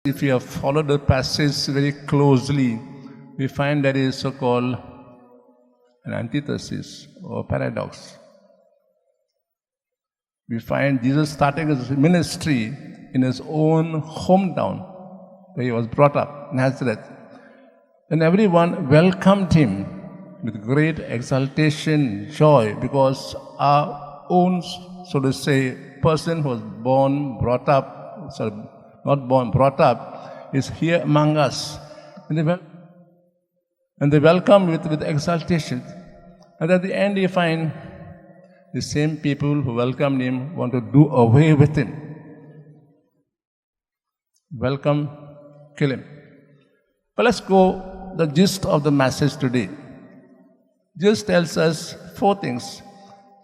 if we have followed the passage very closely, we find that is so-called an antithesis or paradox. We find Jesus starting his ministry in his own hometown, where he was brought up, Nazareth. And everyone welcomed him with great exultation, joy, because our own, so to say, person who was born, brought up, sorry, not born, brought up, is here among us. And they welcome with exultation. And at the end you find the same people who welcomed him want to do away with him. Welcome, kill him. But let's go the gist of the message today. Jesus tells us 4 things.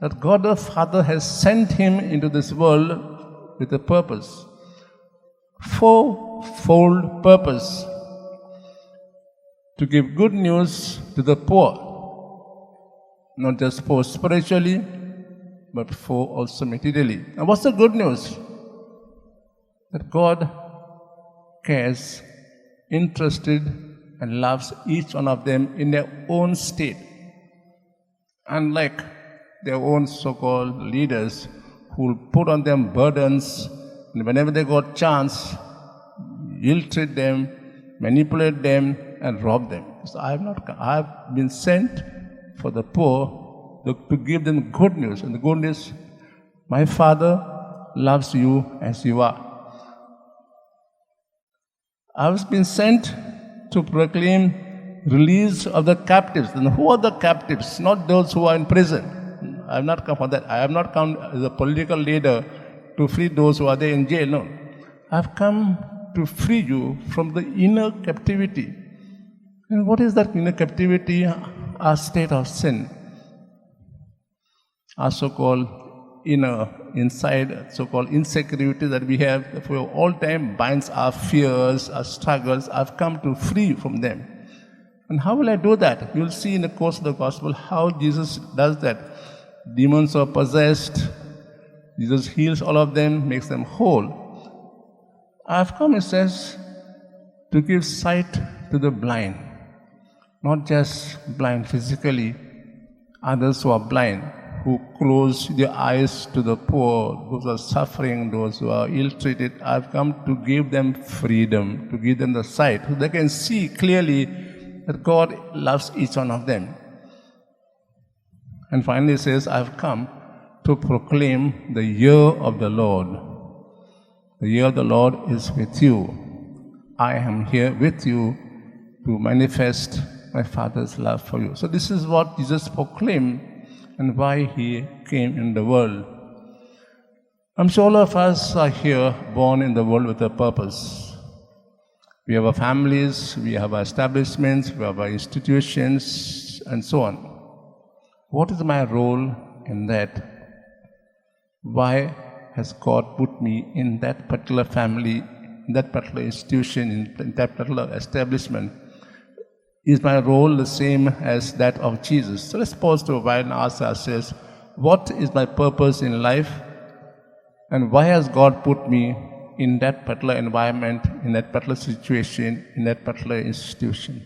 That God the Father has sent him into this world with a purpose. 4-fold purpose. To give good news to the poor. Not just poor spiritually, but poor also materially. And what's the good news? That God cares, interested, and loves each one of them in their own state. Unlike their own so-called leaders who will put on them burdens, and whenever they got chance, ill-treat them, manipulate them, and rob them. So I have been sent for the poor to give them good news. And the good news, my Father loves you as you are. I have been sent to proclaim release of the captives. And who are the captives? Not those who are in prison. I have not come for that. I have not come as a political leader to free those who are there in jail. No. I have come to free you from the inner captivity. And what is that inner captivity? Our state of sin. Our so-called inner, inside, so-called insecurity that we have for all time binds our fears, our struggles. I've come to free you from them. And how will I do that? You'll see in the course of the gospel how Jesus does that. Demons are possessed. Jesus heals all of them, makes them whole. I've come, it says, to give sight to the blind. Not just blind physically, others who are blind, who close their eyes to the poor, those who are suffering, those who are ill-treated. I've come to give them freedom, to give them the sight, so they can see clearly that God loves each one of them. And finally it says, I've come to proclaim the year of the Lord. The year of the Lord is with you. I am here with you to manifest my Father's love for you. So this is what Jesus proclaimed and why he came in the world. I'm sure all of us are here born in the world with a purpose. We have our families, we have our establishments, we have our institutions, and so on. What is my role in that? Why has God put me in that particular family, in that particular institution, in that particular establishment? Is my role the same as that of Jesus? So let's pause for a while and ask ourselves, what is my purpose in life? And why has God put me in that particular environment, in that particular situation, in that particular institution?